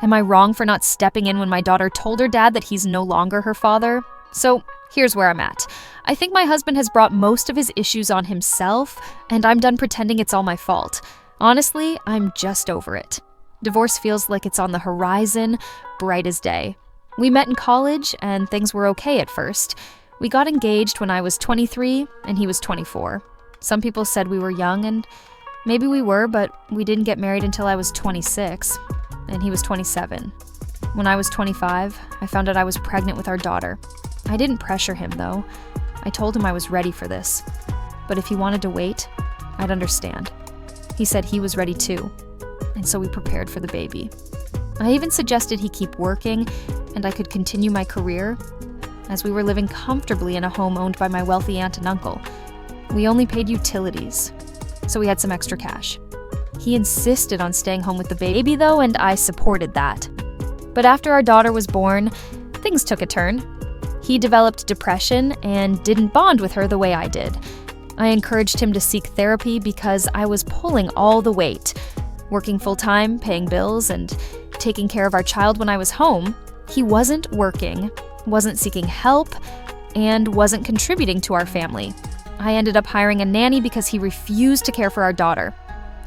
Am I wrong for not stepping in when my daughter told her dad that he's no longer her father? So here's where I'm at. I think my husband has brought most of his issues on himself, and I'm done pretending it's all my fault. Honestly, I'm just over it. Divorce feels like it's on the horizon, bright as day. We met in college, and things were okay at first. We got engaged when I was 23, and he was 24. Some people said we were young, and maybe we were, but we didn't get married until I was 26, and he was 27. When I was 25, I found out I was pregnant with our daughter. I didn't pressure him, though. I told him I was ready for this. But if he wanted to wait, I'd understand. He said he was ready too, and so we prepared for the baby. I even suggested he keep working, and I could continue my career, as we were living comfortably in a home owned by my wealthy aunt and uncle. We only paid utilities, so we had some extra cash. He insisted on staying home with the baby, though, and I supported that. But after our daughter was born, things took a turn. He developed depression and didn't bond with her the way I did. I encouraged him to seek therapy because I was pulling all the weight, working full-time, paying bills, and taking care of our child when I was home. He wasn't working, wasn't seeking help, and wasn't contributing to our family. I ended up hiring a nanny because he refused to care for our daughter.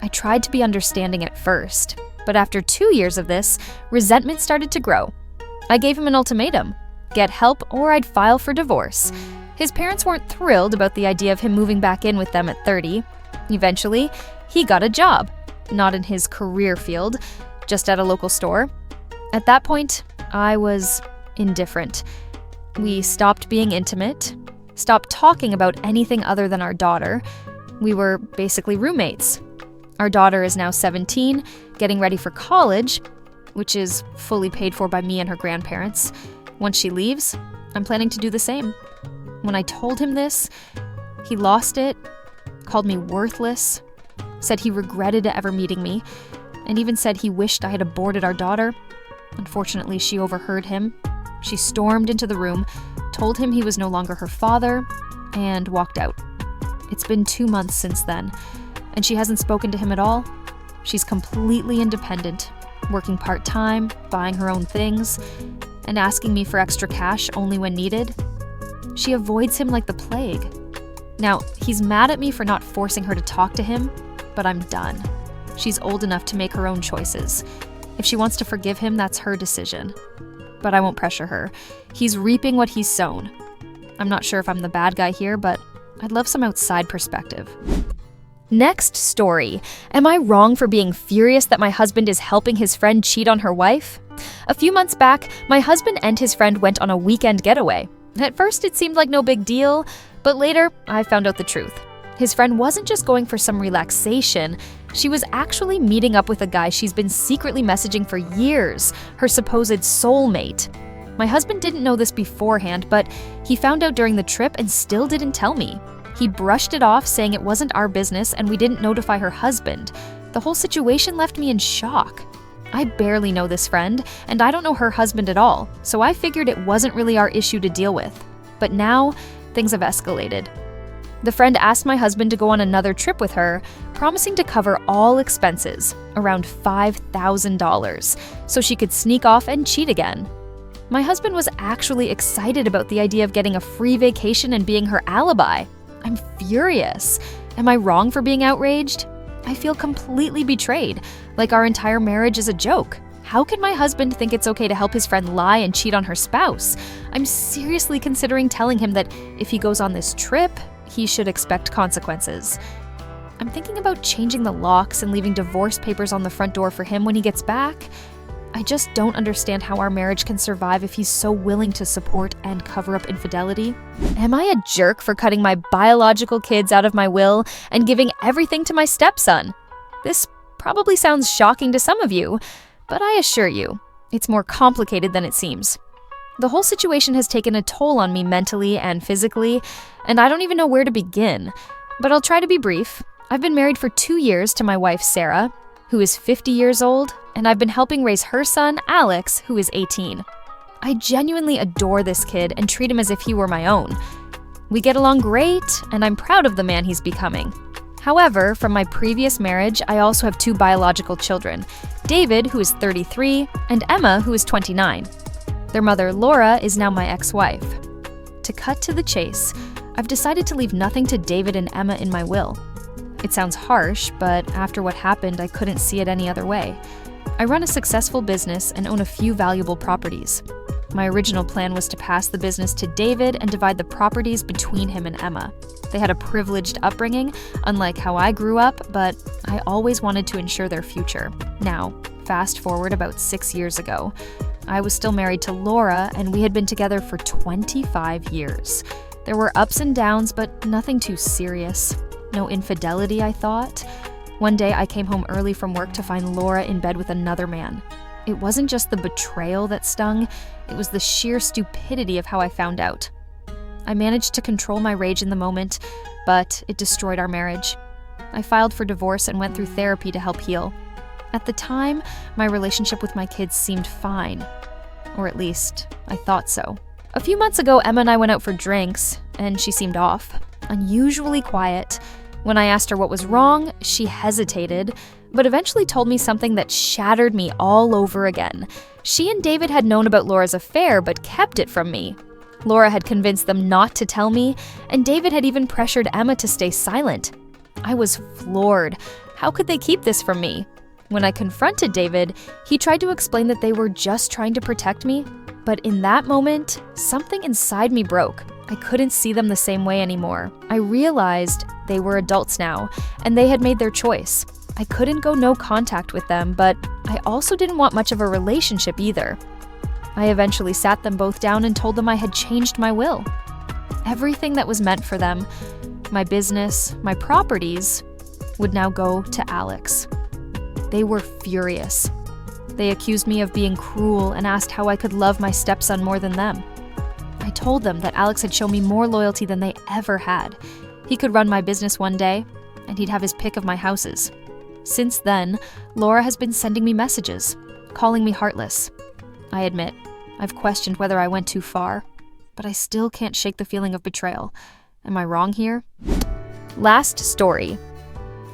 I tried to be understanding at first, but after 2 years of this, resentment started to grow. I gave him an ultimatum: get help or I'd file for divorce. His parents weren't thrilled about the idea of him moving back in with them at 30. Eventually, he got a job, not in his career field, just at a local store. At that point, I was indifferent. We stopped being intimate, stopped talking about anything other than our daughter. We were basically roommates. Our daughter is now 17, getting ready for college, which is fully paid for by me and her grandparents. Once she leaves, I'm planning to do the same. When I told him this, he lost it, called me worthless, said he regretted ever meeting me, and even said he wished I had aborted our daughter. Unfortunately, she overheard him. She stormed into the room, told him he was no longer her father, and walked out. It's been 2 months since then, and she hasn't spoken to him at all. She's completely independent, working part-time, buying her own things, and asking me for extra cash only when needed. She avoids him like the plague. Now, he's mad at me for not forcing her to talk to him, but I'm done. She's old enough to make her own choices. If she wants to forgive him, that's her decision. But I won't pressure her. He's reaping what he's sown. I'm not sure if I'm the bad guy here, but I'd love some outside perspective. Next story. Am I wrong for being furious that my husband is helping his friend cheat on her wife? A few months back, my husband and his friend went on a weekend getaway. At first, it seemed like no big deal, but later, I found out the truth. His friend wasn't just going for some relaxation. She was actually meeting up with a guy she's been secretly messaging for years, her supposed soulmate. My husband didn't know this beforehand, but he found out during the trip and still didn't tell me. He brushed it off, saying it wasn't our business and we didn't notify her husband. The whole situation left me in shock. I barely know this friend, and I don't know her husband at all, so I figured it wasn't really our issue to deal with. But now, things have escalated. The friend asked my husband to go on another trip with her, promising to cover all expenses, around $5,000, so she could sneak off and cheat again. My husband was actually excited about the idea of getting a free vacation and being her alibi. I'm furious. Am I wrong for being outraged? I feel completely betrayed, like our entire marriage is a joke. How can my husband think it's okay to help his friend lie and cheat on her spouse? I'm seriously considering telling him that if he goes on this trip, he should expect consequences. I'm thinking about changing the locks and leaving divorce papers on the front door for him when he gets back. I just don't understand how our marriage can survive if he's so willing to support and cover up infidelity. Am I a jerk for cutting my biological kids out of my will and giving everything to my stepson? This probably sounds shocking to some of you, but I assure you, it's more complicated than it seems. The whole situation has taken a toll on me mentally and physically, and I don't even know where to begin. But I'll try to be brief. I've been married for 2 years to my wife, Sarah, who is 50 years old, and I've been helping raise her son, Alex, who is 18. I genuinely adore this kid and treat him as if he were my own. We get along great, and I'm proud of the man he's becoming. However, from my previous marriage, I also have 2 biological children, David, who is 33, and Emma, who is 29. Their mother, Laura, is now my ex-wife. To cut to the chase, I've decided to leave nothing to David and Emma in my will. It sounds harsh, but after what happened, I couldn't see it any other way. I run a successful business and own a few valuable properties. My original plan was to pass the business to David and divide the properties between him and Emma. They had a privileged upbringing, unlike how I grew up, but I always wanted to ensure their future. Now, fast forward about 6 years ago. I was still married to Laura, and we had been together for 25 years. There were ups and downs, but nothing too serious. No infidelity, I thought. One day, I came home early from work to find Laura in bed with another man. It wasn't just the betrayal that stung, it was the sheer stupidity of how I found out. I managed to control my rage in the moment, but it destroyed our marriage. I filed for divorce and went through therapy to help heal. At the time, my relationship with my kids seemed fine. Or at least, I thought so. A few months ago, Emma and I went out for drinks, and she seemed off, unusually quiet. When I asked her what was wrong, she hesitated, but eventually told me something that shattered me all over again. She and David had known about Laura's affair, but kept it from me. Laura had convinced them not to tell me, and David had even pressured Emma to stay silent. I was floored. How could they keep this from me? When I confronted David, he tried to explain that they were just trying to protect me, but in that moment, something inside me broke. I couldn't see them the same way anymore. I realized they were adults now, and they had made their choice. I couldn't go no contact with them, but I also didn't want much of a relationship either. I eventually sat them both down and told them I had changed my will. Everything that was meant for them, my business, my properties, would now go to Alex. They were furious. They accused me of being cruel and asked how I could love my stepson more than them. I told them that Alex had shown me more loyalty than they ever had. He could run my business one day, and he'd have his pick of my houses. Since then, Laura has been sending me messages, calling me heartless. I admit, I've questioned whether I went too far, but I still can't shake the feeling of betrayal. Am I wrong here? Last story.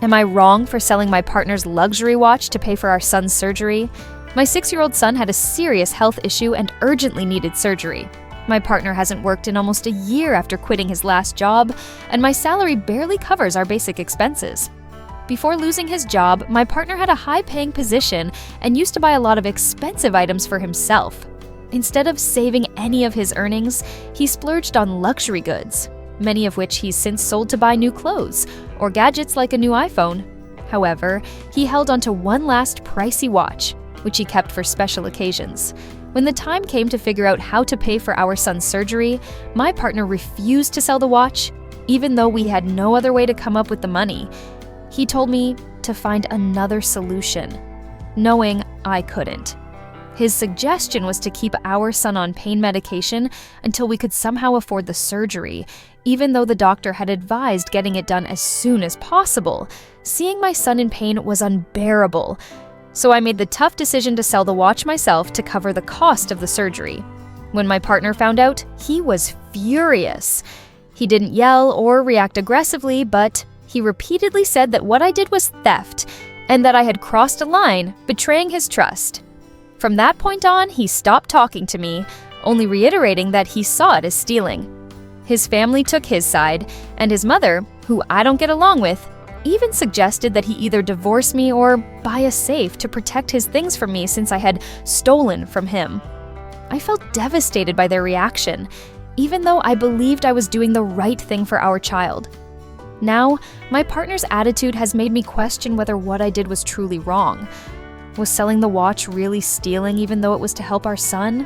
Am I wrong for selling my partner's luxury watch to pay for our son's surgery? My 6-year-old son had a serious health issue and urgently needed surgery. My partner hasn't worked in almost a year after quitting his last job, and my salary barely covers our basic expenses. Before losing his job, my partner had a high-paying position and used to buy a lot of expensive items for himself. Instead of saving any of his earnings, he splurged on luxury goods, many of which he's since sold to buy new clothes or gadgets like a new iPhone. However, he held onto one last pricey watch, which he kept for special occasions. When the time came to figure out how to pay for our son's surgery, my partner refused to sell the watch, even though we had no other way to come up with the money. He told me to find another solution, knowing I couldn't. His suggestion was to keep our son on pain medication until we could somehow afford the surgery, even though the doctor had advised getting it done as soon as possible. Seeing my son in pain was unbearable, so I made the tough decision to sell the watch myself to cover the cost of the surgery. When my partner found out, he was furious. He didn't yell or react aggressively, but he repeatedly said that what I did was theft and that I had crossed a line, betraying his trust. From that point on, he stopped talking to me, only reiterating that he saw it as stealing. His family took his side, and his mother, who I don't get along with, even suggested that he either divorce me or buy a safe to protect his things from me since I had stolen from him. I felt devastated by their reaction, even though I believed I was doing the right thing for our child. Now, my partner's attitude has made me question whether what I did was truly wrong. Was selling the watch really stealing even though it was to help our son?